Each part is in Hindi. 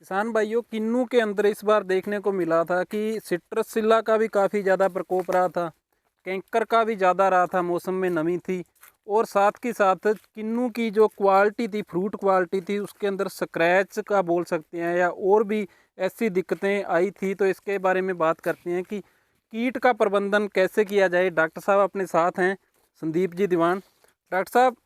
किसान भाइयों, किन्नू के अंदर इस बार देखने को मिला था कि सिट्रसिल्ला का भी काफ़ी ज़्यादा प्रकोप रहा था। कैंकर का भी ज़्यादा रहा था, मौसम में नमी थी। और साथ के साथ किन्नू की जो क्वालिटी थी, फ्रूट क्वालिटी थी, उसके अंदर स्क्रैच का बोल सकते हैं या और भी ऐसी दिक्कतें आई थी। तो इसके बारे में बात करते हैं कि कीट का प्रबंधन कैसे किया जाए। डॉक्टर साहब अपने साथ हैं, संदीप जी दीवान। डॉक्टर साहब,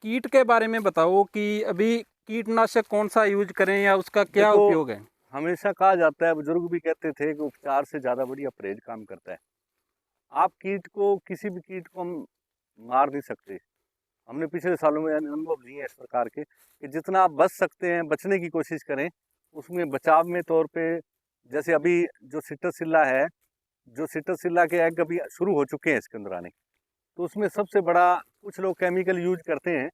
कीट के बारे में बताओ कि अभी कीटनाशक कौन सा यूज करें या उसका क्या देखो, उपयोग है। हमेशा कहा जाता है, बुजुर्ग भी कहते थे कि उपचार से ज्यादा बढ़िया परहेज काम करता है। आप कीट को, किसी भी कीट को हम मार नहीं सकते। हमने पिछले सालों में अनुभव लिए हैं इस प्रकार के कि जितना आप बच सकते हैं बचने की कोशिश करें। उसमें बचाव में तौर पे, जैसे अभी जो सिट्रसिल्ला है, जो सिट्रसिल्ला के एग अभी शुरू हो चुके हैं इसके अंदर आने, तो उसमें सबसे बड़ा, कुछ लोग केमिकल यूज करते हैं,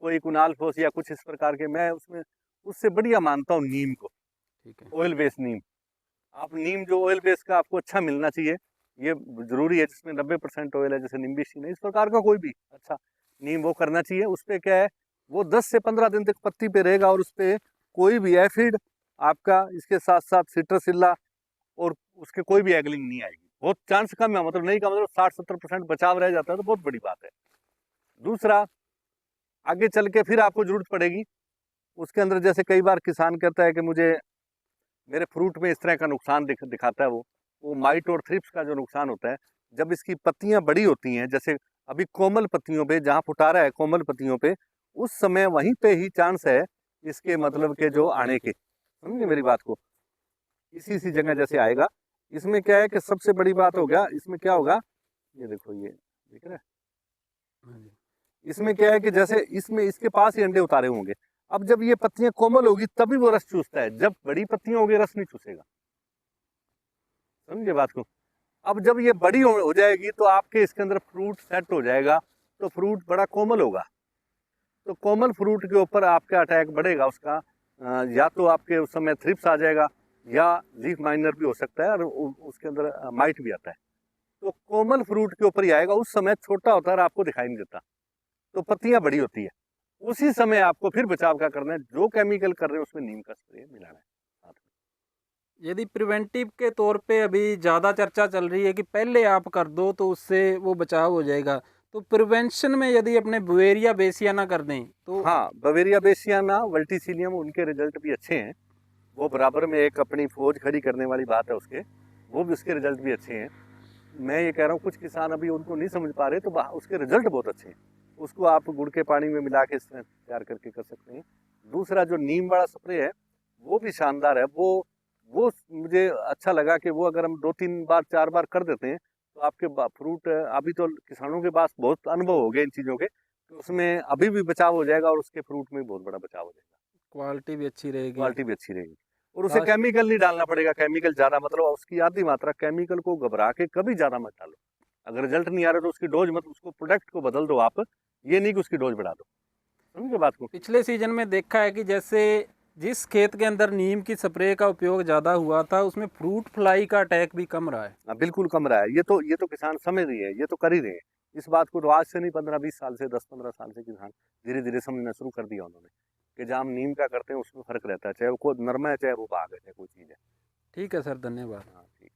कोई कुणाल फोस या कुछ इस प्रकार के। मैं उसमें उससे बढ़िया मानता हूँ नीम को, ठीक है। ऑयल बेस्ड नीम। आप नीम जो ऑयल बेस का आपको अच्छा मिलना चाहिए, ये जरूरी है, जिसमें 90% ऑयल है, जैसे निम्बिशी है, इस प्रकार का कोई भी अच्छा नीम वो करना चाहिए। उस पर क्या है, वो 10 से 15 दिन तक पत्ती पे रहेगा और उस पर कोई भी एफिड आपका, इसके साथ साथ सिट्रसिल्ला और उसके कोई भी एगलिंग नहीं आएगी। बहुत चांस कम है, मतलब नहीं का मतलब 60-70% बचाव रह जाता है, तो बहुत बड़ी बात है। दूसरा, आगे चल के फिर आपको जरूरत पड़ेगी उसके अंदर, जैसे कई बार किसान कहता है कि मुझे, मेरे फ्रूट में इस तरह का नुकसान दिखाता है वो माइट और थ्रिप्स का जो नुकसान होता है, जब इसकी पत्तियां बड़ी होती हैं, जैसे अभी कोमल पत्तियों पे जहाँ फुटारा है, कोमल पत्तियों पे, उस समय वहीं पे ही चांस है इसके मतलब के जो आने के, समझे मेरी बात को, इसी जगह जैसे आएगा। इसमें क्या है कि सबसे बड़ी बात हो गया, इसमें क्या होगा, ये देखो, ये दिख रहा है, हाँ जी। इसमें क्या है कि जैसे इसमें इसके पास ही अंडे उतारे होंगे। अब जब ये पत्तियां कोमल होगी तभी वो रस चूसता है, जब बड़ी पत्तियां होगी रस नहीं चूसेगा, समझे बात को। अब जब ये बड़ी हो जाएगी तो आपके इसके अंदर फ्रूट सेट हो जाएगा, तो फ्रूट बड़ा कोमल होगा। तो कोमल फ्रूट के ऊपर आपका अटैक बढ़ेगा उसका, या तो आपके उस समय थ्रिप्स आ जाएगा, या लीफ माइनर भी हो सकता है, और उसके अंदर माइट भी आता है। तो कोमल फ्रूट के ऊपर ही आएगा, उस समय छोटा होता है और आपको दिखाई नहीं देता, तो पत्तियां बड़ी होती है। उसी समय आपको फिर बचाव का करना है, जो केमिकल कर रहे हैं उसमें नीम का स्प्रे मिलाना है साथ में। यदि प्रिवेंटिव के तौर पे अभी ज़्यादा चर्चा चल रही है कि पहले आप कर दो तो उससे वो बचाव हो जाएगा, तो प्रिवेंशन में यदि अपने बुवेरिया बेसिया ना कर दें तो। हाँ, बवेरिया बेसियाना, वर्टिसिलियम, उनके रिजल्ट भी अच्छे हैं। वो बराबर में एक अपनी फौज खड़ी करने वाली बात है उसके, वो भी, उसके रिजल्ट भी अच्छे हैं। मैं ये कह रहा हूँ, कुछ किसान अभी उनको नहीं समझ पा रहे, तो उसके रिजल्ट बहुत अच्छे हैं। उसको आप गुड़ के पानी में मिला के तैयार करके कर सकते हैं। दूसरा जो नीम वाला स्प्रे है, वो भी शानदार है। वो मुझे अच्छा लगा कि वो अगर हम 2-3 बार 4 बार कर देते हैं, तो आपके फ्रूट, अभी तो किसानों के पास बहुत अनुभव हो गए इन चीज़ों के, तो उसमें अभी भी बचाव हो जाएगा और उसके फ्रूट में बहुत बड़ा बचाव हो जाएगा, क्वालिटी भी अच्छी रहेगी। क्वालिटी भी अच्छी रहेगी। और उसे लास्ट। केमिकल नहीं डालना पड़ेगा, केमिकल ज़्यादा, मतलब उसकी आधी मात्रा, केमिकल को घबरा के कभी ज़्यादा मत डालो। अगर रिजल्ट नहीं आ रहा तो उसकी डोज मत, उसको प्रोडक्ट को बदल दो आप, ये नहीं कि उसकी डोज बढ़ा दो, समझे बात को। पिछले सीजन में देखा है कि जैसे जिस खेत के अंदर नीम की स्प्रे का उपयोग ज़्यादा हुआ था उसमें फ्रूट फ्लाई का अटैक भी कम रहा है। हाँ, बिल्कुल कम रहा है। ये तो किसान समझ रही है, ये तो कर ही रहे हैं इस बात को। तो आज से नहीं, 15-20 साल से, 10-15 साल से किसान धीरे धीरे समझना शुरू कर दिया उन्होंने, कि जहाँ हम नीम का करते हैं उसमें फर्क रहता है, चाहे वो कोई नरमा है, चाहे वो बाग है, चाहे कोई चीज़ है। ठीक है सर, धन्यवाद। हाँ, ठीक।